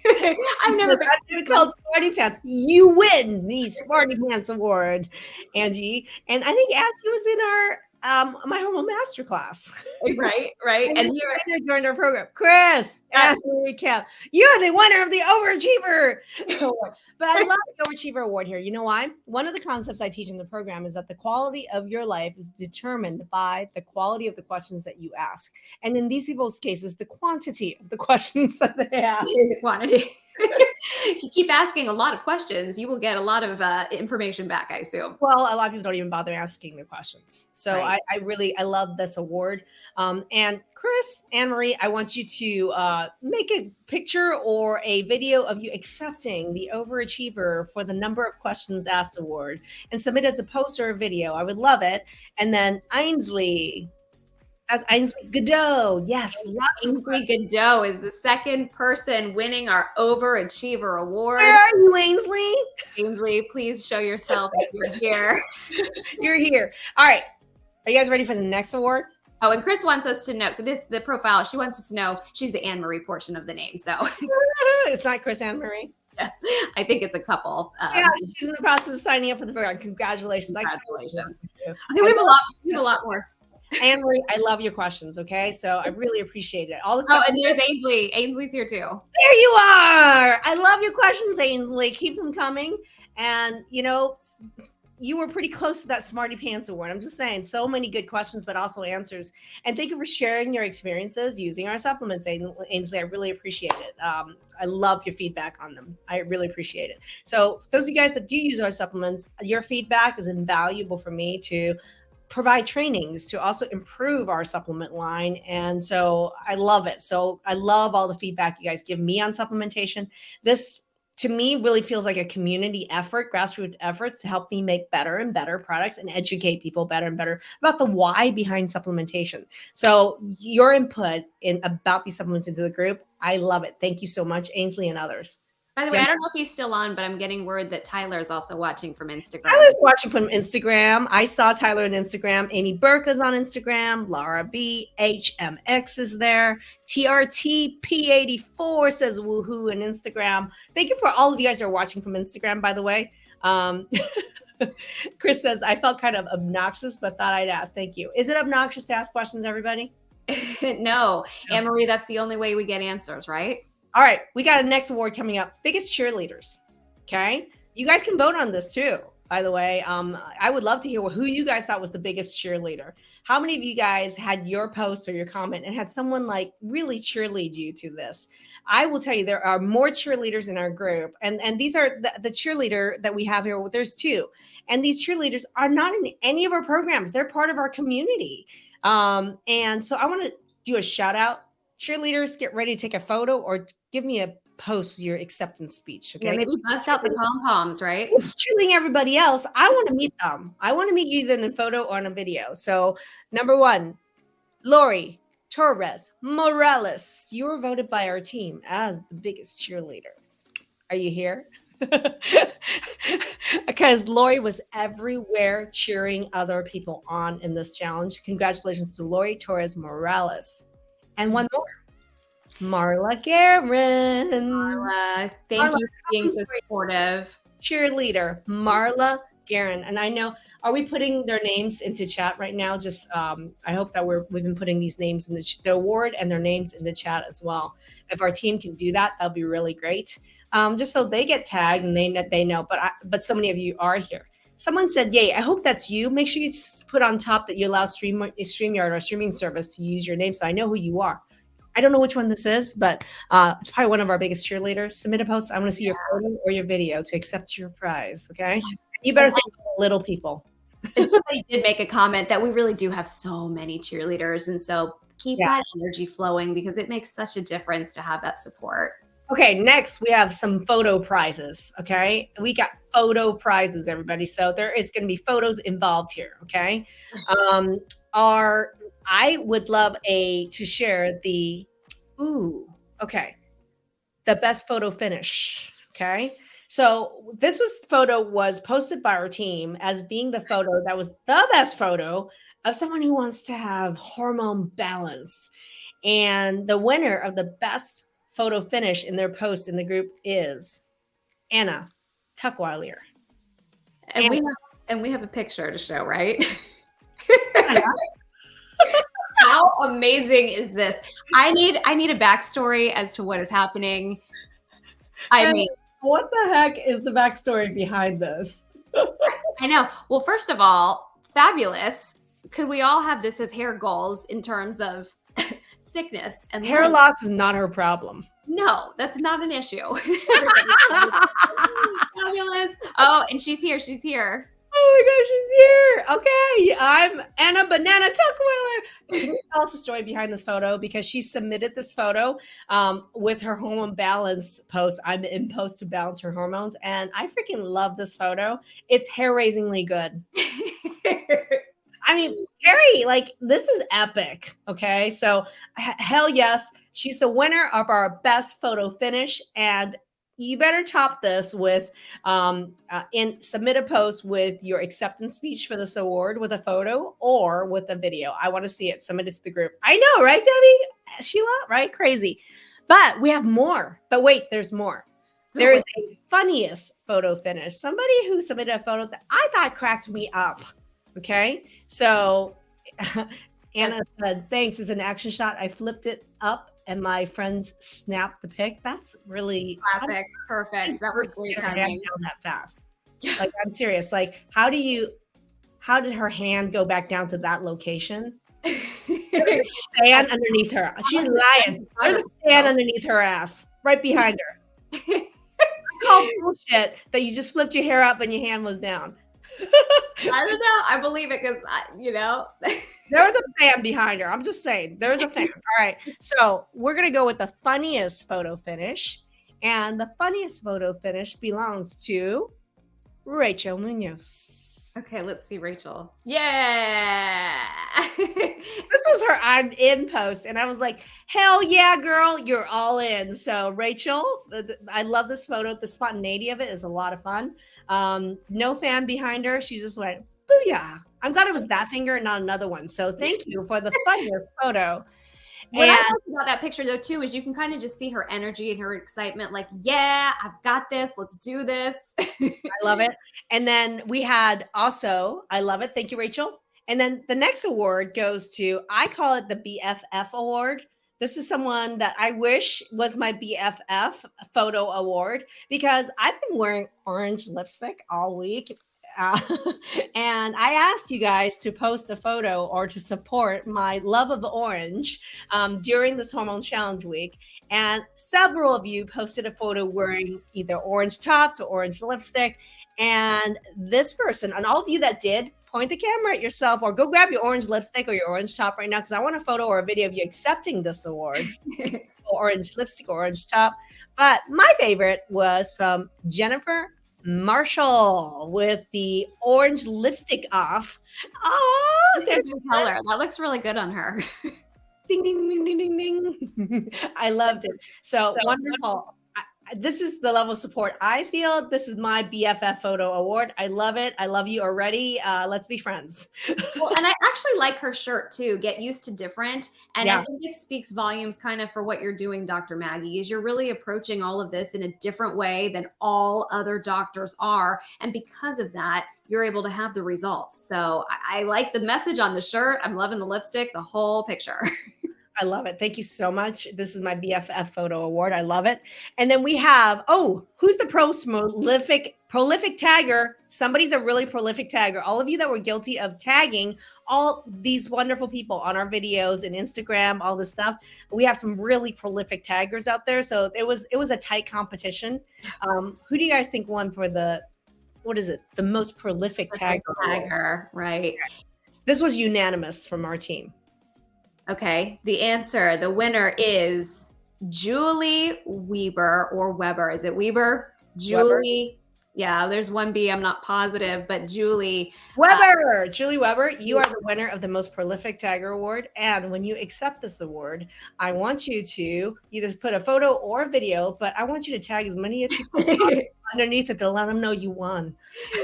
I've never been called Smarty Pants. You win the Smarty Pants Award, Angie. And I think Angie was in our MY Hormone Masterclass. Right. And here during our program, Chris, you're the winner of the Overachiever Award. But I love the Overachiever Award here. You know why? One of the concepts I teach in the program is that the quality of your life is determined by the quality of the questions that you ask. And in these people's cases, the quantity of the questions that they ask. The quantity. If you keep asking a lot of questions, you will get a lot of information back, I assume. Well, a lot of people don't even bother asking the questions. So right. I love this award. And Chris, Anne-Marie, I want you to make a picture or a video of you accepting the Overachiever for the number of questions asked award and submit as a post or a video. I would love it. And then Ainsley. That's Ainsley Godot. Yes. Ainsley Godot is the second person winning our Overachiever Award. Where are you, Ainsley? Ainsley, please show yourself if you're here. You're here. All right. Are you guys ready for the next award? Oh, and Chris wants us to know the profile. She wants us to know she's the Anne-Marie portion of the name. So it's not Chris Anne-Marie. Yes, I think it's a couple. Yeah, she's in the process of signing up for the program. Congratulations. Congratulations. Okay, we have a lot more. Anne-Marie, I love your questions, okay? So I really appreciate it. And there's Ainsley. Ainsley's here too. There you are. I love your questions, Ainsley. Keep them coming. And, you were pretty close to that Smarty Pants Award. I'm just saying, so many good questions, but also answers. And thank you for sharing your experiences using our supplements, Ainsley. I really appreciate it. I love your feedback on them. I really appreciate it. So those of you guys that do use our supplements, your feedback is invaluable for me to provide trainings to also improve our supplement line. And so I love it. So I love all the feedback you guys give me on supplementation. This, to me, really feels like a community effort, grassroots efforts to help me make better and better products and educate people better and better about the why behind supplementation. So your input about these supplements into the group, I love it. Thank you so much, Ainsley and others. By the way, I don't know if he's still on, but I'm getting word that Tyler is also watching from Instagram. I was watching from Instagram. I saw Tyler on Instagram. Amy Burke is on Instagram. Laura B. HMX is there. TRT P84 says woohoo on Instagram. Thank you for all of you guys who are watching from Instagram, by the way. Chris says, I felt kind of obnoxious, but thought I'd ask. Thank you. Is it obnoxious to ask questions, everybody? No, Anne-Marie, that's the only way we get answers, right? All right, we got a next award coming up. Biggest cheerleaders. Okay, you guys can vote on this too. By the way, I would love to hear who you guys thought was the biggest cheerleader. How many of you guys had your post or your comment and had someone like really cheerlead you to this? I will tell you, there are more cheerleaders in our group, and these are the cheerleader that we have here. There's two, and these cheerleaders are not in any of our programs. They're part of our community, and so I want to do a shout out. Cheerleaders, get ready to take a photo or give me a post with your acceptance speech. Okay. Yeah, maybe bust out the pom-poms, right? Cheerleading everybody else. I want to meet them. I want to meet you either in a photo or in a video. So, number one, Lori Torres Morales. You were voted by our team as the biggest cheerleader. Are you here? Because Lori was everywhere cheering other people on in this challenge. Congratulations to Lori Torres Morales. And one more. Marla Guerin. Marla, thank you for being so supportive. Cheerleader, Marla Guerin. And I know, are we putting their names into chat right now? Just, I hope that we've been putting these names in the award and their names in the chat as well. If our team can do that, that'll be really great. Just so they get tagged and they know. But so many of you are here. Someone said, yay, I hope that's you. Make sure you just put on top that you allow StreamYard or streaming service to use your name so I know who you are. I don't know which one this is, but it's probably one of our biggest cheerleaders. Submit a post. I want to see your photo or your video to accept your prize, okay? You better think of little people. And somebody did make a comment that we really do have so many cheerleaders. And so keep that energy flowing because it makes such a difference to have that support. Okay, next we have some photo prizes, okay? We got photo prizes, everybody. So there is going to be photos involved here, okay? I would love to share the best photo finish, okay? So this photo was posted by our team as being the photo that was the best photo of someone who wants to have hormone balance. And the winner of the best photo finish in their post in the group is Anna Tuckweiler. And we have a picture to show, right? How amazing is this? I need a backstory as to what is happening. What the heck is the backstory behind this? I know. Well, first of all, fabulous. Could we all have this as hair goals in terms of thickness and hair loss is not her problem. No, that's not an issue. Fabulous. Oh, and she's here. She's here. Oh my gosh, she's here. Okay, I'm Anna Banana Tuckweiler. Can you tell us the story behind this photo? Because she submitted this photo with her hormone balance post. I'm in post to balance her hormones. And I freaking love this photo. It's hair-raisingly good. I mean, Terry, like, this is epic. Okay, so hell yes. She's the winner of our best photo finish. And you better top this with submit a post with your acceptance speech for this award with a photo or with a video. I want to see it. Submit it to the group. I know, right, Debbie? Sheila, right? Crazy. But we have more. But wait, there's more. There is a funniest photo finish. Somebody who submitted a photo that I thought cracked me up. Okay. So Anna said, thanks. It's an action shot. I flipped it up and my friends snapped the pic. That's really classic. Perfect. That was great timing. That fast. Like, I'm serious. Like, how did her hand go back down to that location? There's a fan underneath her. She's lying. There's a fan underneath her ass, right behind her. I call bullshit that you just flipped your hair up and your hand was down. I don't know. I believe it because, there was a fan behind her. I'm just saying, there's a fan. All right. So we're going to go with the funniest photo finish. And the funniest photo finish belongs to Rachel Munoz. Okay, let's see Rachel. Yeah. This was her in post. And I was like, hell yeah, girl, you're all in. So Rachel, I love this photo. The spontaneity of it is a lot of fun. No fan behind her. She just went, booyah. I'm glad it was that finger and not another one. So thank you for the funniest photo. What I love about that picture though too is you can kind of just see her energy and her excitement, like, yeah, I've got this, let's do this. I love it. And then we had also, I love it, thank you, Rachel, And then the next award goes to, I call it the BFF award. This is someone that I wish was my BFF photo award because I've been wearing orange lipstick all week. Uh, and I asked you guys to post a photo or to support my love of orange during this hormone challenge week. And several of you posted a photo wearing either orange tops or orange lipstick. And this person, and all of you that did, point the camera at yourself or go grab your orange lipstick or your orange top right now because I want a photo or a video of you accepting this award. Orange lipstick, orange top. But my favorite was from Jennifer Marshall with the orange lipstick off. Oh, there's a color. That looks really good on her. Ding, ding, ding, ding, ding, ding. I loved it. So wonderful. This is the level of support I feel. This is my BFF photo award. I love it. I love you already. Let's be friends. Well, and I actually like her shirt too. Get used to different. And I think it speaks volumes kind of for what you're doing, Dr. Maggie, is you're really approaching all of this in a different way than all other doctors are. And because of that, you're able to have the results. So I like the message on the shirt. I'm loving the lipstick, the whole picture. I love it. Thank you so much. This is my BFF photo award. I love it. And then we have, who's the prolific tagger? Somebody's a really prolific tagger. All of you that were guilty of tagging all these wonderful people on our videos and Instagram, all this stuff. We have some really prolific taggers out there. So it was a tight competition. Who do you guys think won for the most prolific tagger? Right. This was unanimous from our team. Okay, the winner is Julie Weber or Weber. Is it Weber? Julie. Yeah, there's one B. I'm not positive, but Julie Weber. Julie Weber, you are the winner of the most prolific tagger award. And when you accept this award, I want you to either put a photo or a video, but I want you to tag as many people underneath it to let them know you won.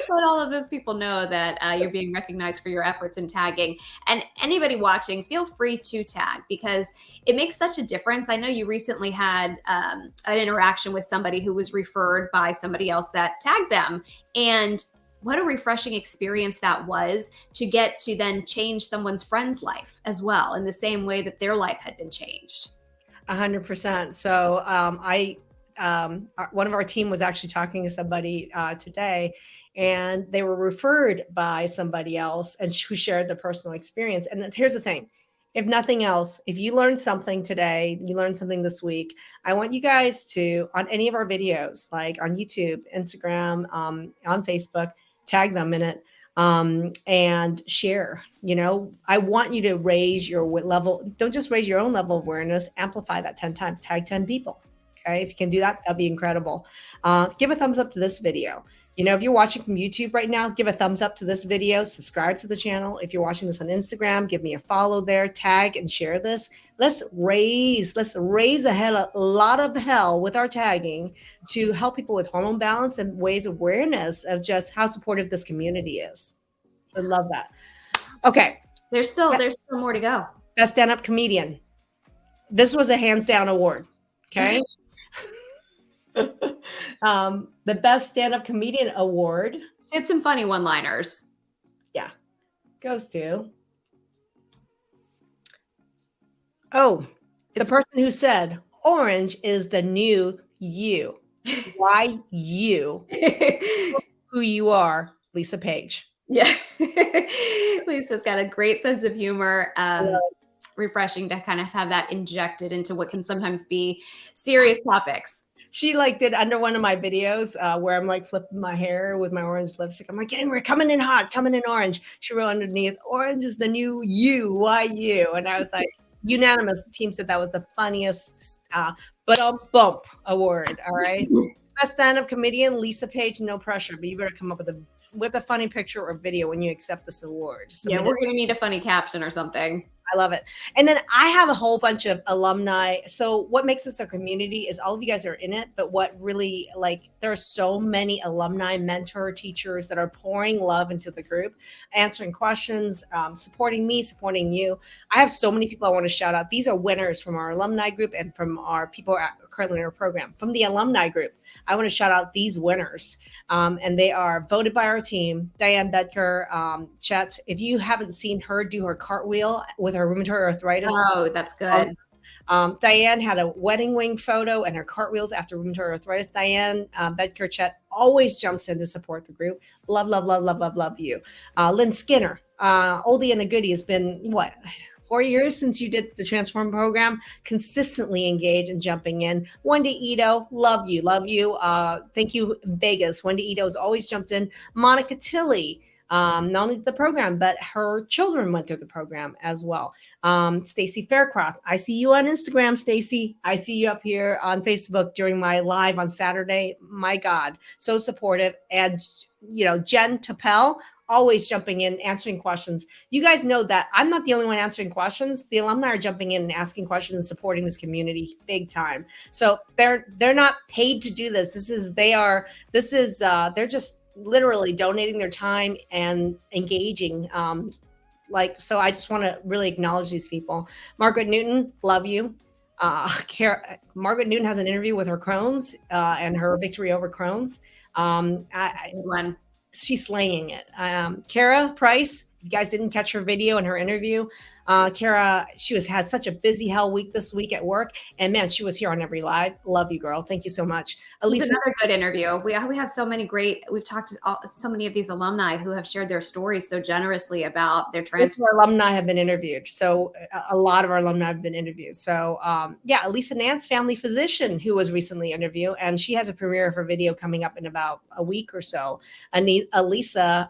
Let all of those people know that you're being recognized for your efforts in tagging. And anybody watching, feel free to tag because it makes such a difference. I know you recently had an interaction with somebody who was referred by somebody else that tagged them. And what a refreshing experience that was to get to then change someone's friend's life as well in the same way that their life had been changed. 100%. So one of our team was actually talking to somebody today, and they were referred by somebody else and who shared the personal experience. And here's the thing. If nothing else, if you learned something today, you learned something this week, I want you guys to, on any of our videos, like on YouTube, Instagram, on Facebook, tag them in it and share. I want you to raise your level. Don't just raise your own level of awareness, amplify that 10 times, tag 10 people. Okay. If you can do that, that'd be incredible. Give a thumbs up to this video. If you're watching from YouTube right now, give a thumbs up to this video, subscribe to the channel. If you're watching this on Instagram, give me a follow there, tag and share this. Let's raise a lot of hell with our tagging to help people with hormone balance and ways of awareness of just how supportive this community is. I love that. Okay. There's still more to go. Best stand-up comedian. This was a hands down award. Okay. The best stand-up comedian award. She had some funny one-liners. Yeah. Goes to the person who said orange is the new you. Why you? Who you are, Lisa Page. Yeah. Lisa's got a great sense of humor. Refreshing to kind of have that injected into what can sometimes be serious topics. She did under one of my videos where I'm flipping my hair with my orange lipstick. I'm like, we're coming in hot, coming in orange. She wrote underneath, orange is the new you. Why you? And I was like, unanimous. The team said that was the funniest bump award. All right. Best stand-up comedian, Lisa Page, no pressure, but you better come up with a funny picture or video when you accept this award. We're going to need a funny caption or something. I love it. And then I have a whole bunch of alumni. So what makes us a community is all of you guys are in it, but what really, like, there are so many alumni, mentor, teachers that are pouring love into the group, answering questions, supporting me, supporting you. I have so many people I want to shout out. These are winners from our alumni group and from our people currently in our program. From the alumni group, I want to shout out these winners. And they are voted by our team. Diane Bedker, Chet, if you haven't seen her do her cartwheel with her rheumatoid arthritis. Oh, that's good. Diane had a wedding wing photo and her cartwheels after rheumatoid arthritis. Diane Bedker, Chet always jumps in to support the group. Love, love, love, love, love, love you. Lynn Skinner, oldie and a goodie, has been, what, 4 years since you did the Transform program, consistently engaged and jumping in. Wendy Ito, love you, love you. Thank you, Vegas. Wendy Ito has always jumped in. Monica Tilley, not only the program, but her children went through the program as well. Stacy Faircroft, I see you on Instagram, Stacy. I see you up here on Facebook during my live on Saturday. My God, so supportive. And, you know, Jen Tapel, always jumping in, answering questions. You guys know that I'm not the only one answering questions. The alumni are jumping in and asking questions and supporting this community big time. So they're not paid to do this. They're just literally donating their time and engaging. So I just want to really acknowledge these people. Margaret Newton, love you. Margaret Newton has an interview with her Crohn's and her victory over Crohn's. She's slaying it. Kara Price, you guys didn't catch her video and her interview. Kara, she has such a busy hell week this week at work. And man, she was here on every live. Love you, girl. Thank you so much. Elisa, another good interview. We have so many we've talked to so many of these alumni who have shared their stories so generously about their transfer. Alumni have been interviewed. So a lot of our alumni have been interviewed. So Elisa Nance, family physician, who was recently interviewed, and she has a premiere of her video coming up in about a week or so. Elisa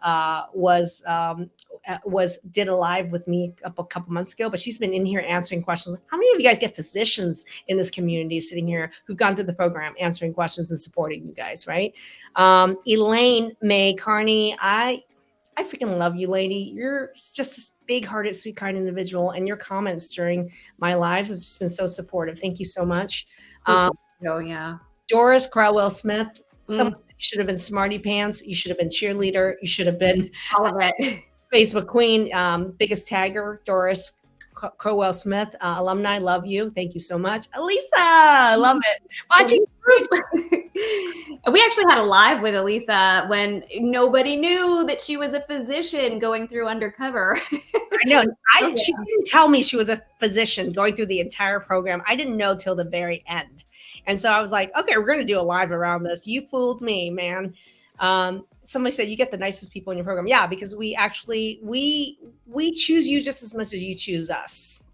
did a live with me a couple months ago, but she's been in here answering questions. How many of you guys get physicians in this community sitting here who've gone through the program, answering questions and supporting you guys, right? Elaine May Carney, I freaking love you, lady. You're just this big-hearted, sweet, kind individual, and your comments during my lives has just been so supportive. Thank you so much. Doris Crowell Smith, someone should have been smarty pants. You should have been cheerleader. You should have been all of it. Facebook queen, biggest tagger, Doris Crowell Smith, alumni, love you. Thank you so much. Elisa, love it. Watching. We actually had a live with Elisa when nobody knew that she was a physician going through undercover. I know. She didn't tell me she was a physician going through the entire program. I didn't know till the very end. And so I was like, okay, we're going to do a live around this. You fooled me, man. Somebody said you get the nicest people in your program. Yeah, because we choose you just as much as you choose us.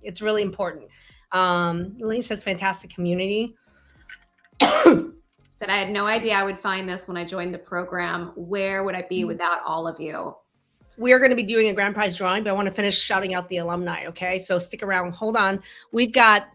It's really important. Elaine says fantastic community. Said I had no idea I would find this when I joined the program. Where would I be without all of you? We are going to be doing a grand prize drawing, but I want to finish shouting out the alumni. Okay, so stick around. Hold on. We've got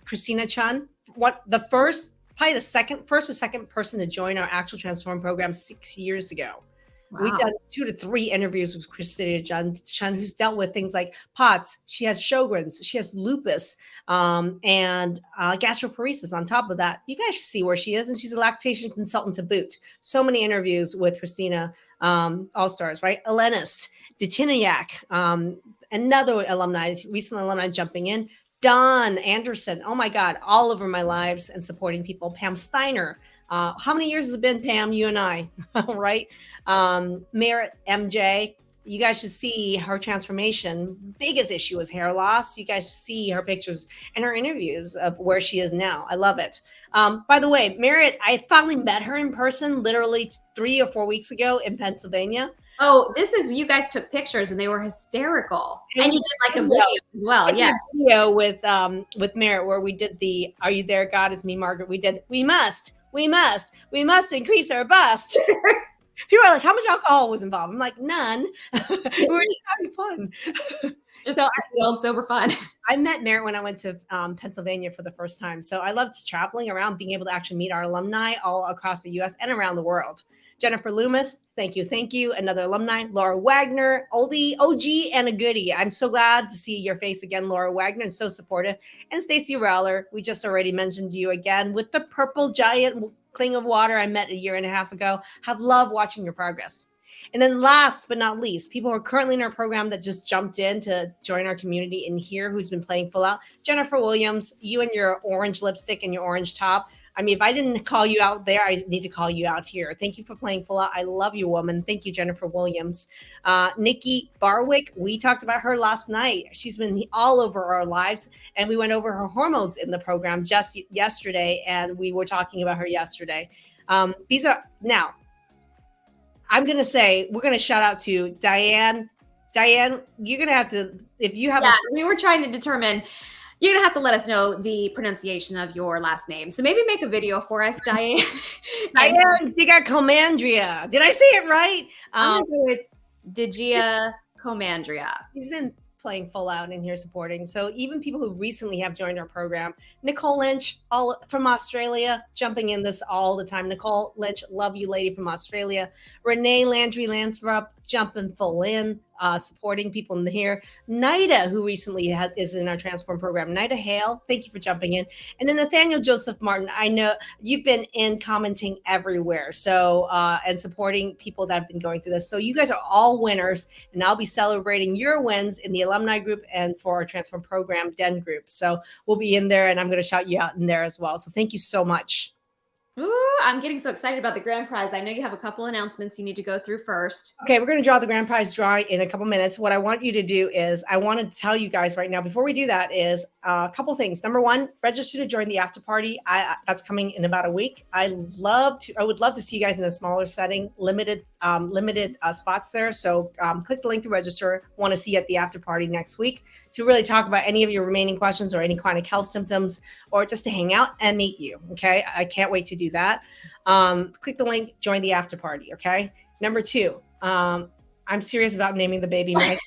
Christina Chun. Probably the first or second person to join our actual Transform program 6 years ago. Wow. We've done 2 to 3 interviews with Christina Chun, who's dealt with things like POTS. She has Sjogren's, she has lupus, and gastroparesis on top of that. You guys should see where she is, and she's a lactation consultant to boot. So many interviews with Christina, all-stars, right? Elenis Detinayak, another alumni, recent alumni jumping in. Don Anderson, oh my God, all over my lives and supporting people. Pam Steiner, how many years has it been, Pam, you and I, right? Merritt MJ, you guys should see her transformation. Biggest issue is hair loss. You guys see her pictures and her interviews of where she is now. I love it. By the way, Merritt, I finally met her in person literally 3 or 4 weeks ago in Pennsylvania. Oh, you guys took pictures and they were hysterical. And you did like a video as well. Yes. Video with Merritt where we did the Are You There, God? It's Me, Margaret. We must increase our bust. People are like, how much alcohol was involved? I'm like, none. We're just having fun. Just the old sober fun. I met Merritt when I went to Pennsylvania for the first time. So I loved traveling around, being able to actually meet our alumni all across the U.S. and around the world. Jennifer Loomis, thank you, thank you. Another alumni, Laura Wagner, oldie, OG, and a goodie. I'm so glad to see your face again, Laura Wagner, and so supportive. And Stacey Rowler, we just already mentioned you again with the purple giant cling of water I met a year and a half ago. Have loved watching your progress. And then last but not least, people who are currently in our program that just jumped in to join our community in here, who's been playing full out. Jennifer Williams, you and your orange lipstick and your orange top. I mean, if I didn't call you out there, I need to call you out here. Thank you for playing full out. I love you, woman. Thank you, Jennifer Williams. Nikki Barwick, we talked about her last night. She's been all over our lives, and we went over her hormones in the program just yesterday, and we were talking about her yesterday. These are now. I'm going to say, we're going to shout out to Diane. Diane, you're going to have to, if you have. Yeah, we were trying to determine, you're going to have to let us know the pronunciation of your last name. So maybe make a video for us, Diane. Diane Digacomandria. Did I say it right? I'm going to go with Digia Comandria. He's been playing full out in here supporting. So even people who recently have joined our program, Nicole Lynch, all from Australia, jumping in this all the time. Nicole Lynch, love you, lady from Australia. Renee Landry Lanthrop, jumping full in, supporting people in here. Nida, who recently is in our Transform program. Nida Hale, thank you for jumping in. And then Nathaniel Joseph Martin, I know you've been in commenting everywhere. So, and supporting people that have been going through this. So you guys are all winners, and I'll be celebrating your wins in the alumni group and for our Transform program Den group. So we'll be in there, and I'm going to shout you out in there as well. So thank you so much. Ooh, I'm getting so excited about the grand prize. I know you have a couple announcements you need to go through first. Okay, we're going to draw the grand prize drawing in a couple minutes. What I want you to do is, I want to tell you guys right now, before we do that, is a couple things. Number one, register to join the after party. That's coming in about a week. I would love to see you guys in a smaller setting, limited spots there. So click the link to register. Want to see you at the after party next week to really talk about any of your remaining questions or any chronic health symptoms, or just to hang out and meet you. Okay, I can't wait to do that. Click the link, join the after party. Okay. Number two, I'm serious about naming the baby Maggie.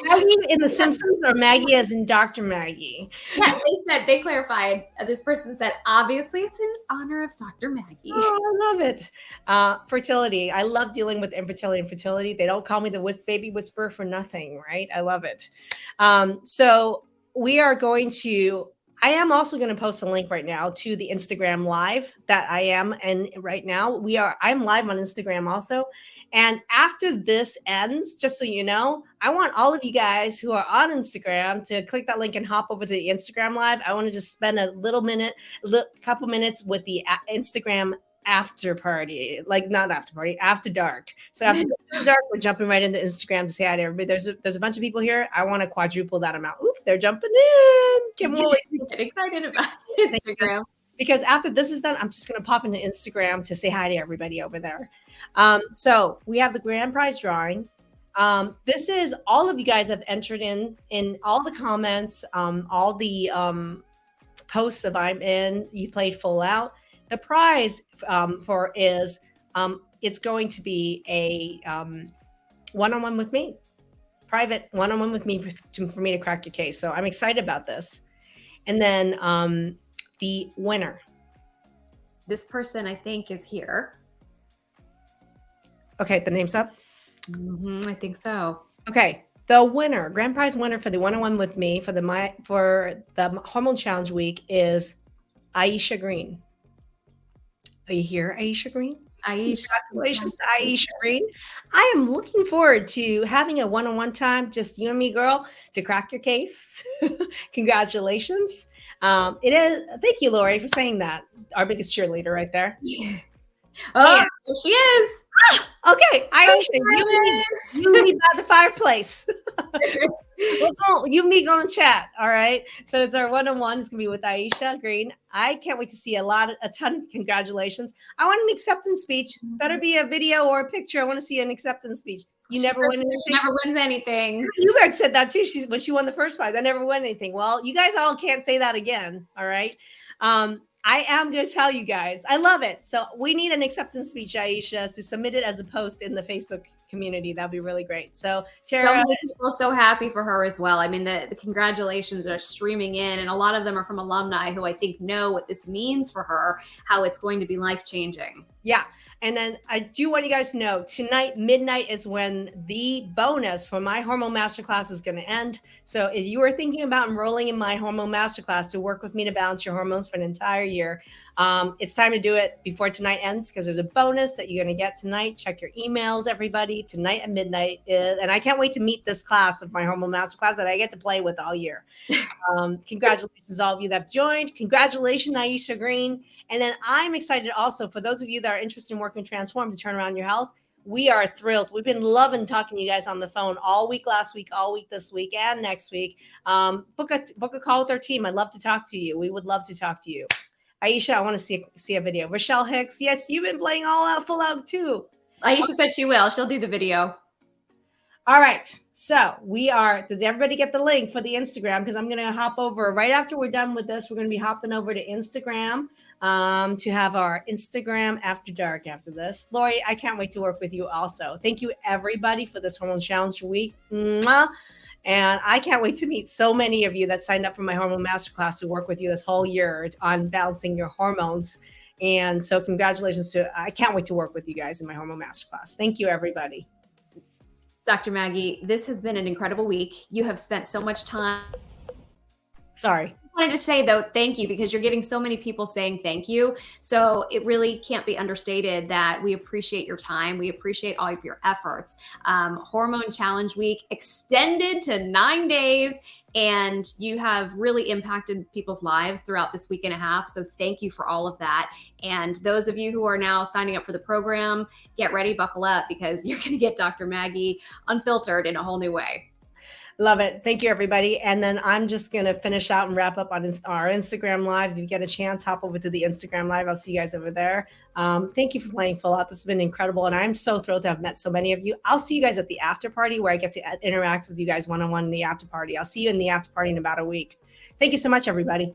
Maggie in The Simpsons, or Maggie as in Dr. Maggie? Yeah, they clarified. This person said, obviously it's in honor of Dr. Maggie. Oh, I love it. Fertility. I love dealing with infertility and fertility. They don't call me the baby whisperer for nothing, right? I love it. So we are going to, I am also going to post a link right now to the Instagram live that I am. And right now I'm live on Instagram also. And after this ends, just so you know, I want all of you guys who are on Instagram to click that link and hop over to the Instagram live. I want to just spend a couple minutes with the Instagram after party, like not after party, after dark. So after dark, we're jumping right into Instagram to say hi to everybody. There's a bunch of people here. I want to quadruple that amount. Oop, they're jumping in. Can't wait. Get excited about Instagram. Because after this is done, I'm just going to pop into Instagram to say hi to everybody over there. So we have the grand prize drawing. This is all of you guys have entered in all the comments, all the posts that I'm in. You played full out. The prize it's going to be a one-on-one with me, private one-on-one with me for me to crack your case. So I'm excited about this. And then the winner. This person, I think, is here. Okay, the name's up? I think so. Okay, the winner, grand prize winner for the one-on-one with me for the Hormone Challenge Week is Aisha Green. Are you here, Aisha Green? Aisha. Congratulations to Aisha Green. I am looking forward to having a one-on-one time, just you and me, girl, to crack your case. Congratulations. It is. Thank you, Lori, for saying that. Our biggest cheerleader right there. Yeah. Oh, yeah. She is. Okay, Aisha, you and me by the fireplace. You and me going to chat. All right. So it's our one-on-one. It's gonna be with Aisha Green. I can't wait to see a ton of congratulations. I want an acceptance speech. Better be a video or a picture. I want to see an acceptance speech. You never win anything. She never wins anything. Newberg said that too. When she won the first prize, I never won anything. Well, you guys all can't say that again. All right. I am going to tell you guys, I love it. So we need an acceptance speech, Aisha, so submit it as a post in the Facebook community. That'd be really great. So Tara, so many people so happy for her as well. I mean, the congratulations are streaming in, and a lot of them are from alumni who I think know what this means for her, how it's going to be life-changing. Yeah. And then I do want you guys to know tonight, midnight is when the bonus for My Hormone Masterclass is going to end. So if you are thinking about enrolling in My Hormone Masterclass to work with me to balance your hormones for an entire year, it's time to do it before tonight ends, because there's a bonus that you're going to get tonight. Check your emails, everybody. Tonight at midnight. And I can't wait to meet this class of My Hormone Masterclass that I get to play with all year. Congratulations, all of you that have joined. Congratulations, Aisha Green. And then I'm excited also for those of you that are interested in working Transform to turn around your health. We are thrilled. We've been loving talking to you guys on the phone all week last week, all week this week, and next week. Book a call with our team. I'd love to talk to you. We would love to talk to you. Aisha, I want to see a video. Rochelle Hicks, yes, you've been playing all out, full out too. Aisha said she will. She'll do the video. All right. So did everybody get the link for the Instagram? Because I'm going to hop over right after we're done with this. We're going to be hopping over to Instagram to have our Instagram after dark after this. Lori, I can't wait to work with you also. Thank you, everybody, for this Hormone Challenge week. Mwah. And I can't wait to meet so many of you that signed up for my Hormone Masterclass to work with you this whole year on balancing your hormones. And so congratulations I can't wait to work with you guys in my Hormone Masterclass. Thank you, everybody. Dr. Maggie, this has been an incredible week. You have spent so much time. Sorry. I wanted to say, though, thank you, because you're getting so many people saying thank you. So it really can't be understated that we appreciate your time. We appreciate all of your efforts. Hormone Challenge Week extended to 9 days, and you have really impacted people's lives throughout this week and a half. So thank you for all of that. And those of you who are now signing up for the program, get ready, buckle up, because you're going to get Dr. Maggie unfiltered in a whole new way. Love it. Thank you, everybody. And then I'm just going to finish out and wrap up on our Instagram Live. If you get a chance, hop over to the Instagram Live. I'll see you guys over there. Thank you for playing full out. This has been incredible. And I'm so thrilled to have met so many of you. I'll see you guys at the after party, where I get to interact with you guys one-on-one in the after party. I'll see you in the after party in about a week. Thank you so much, everybody.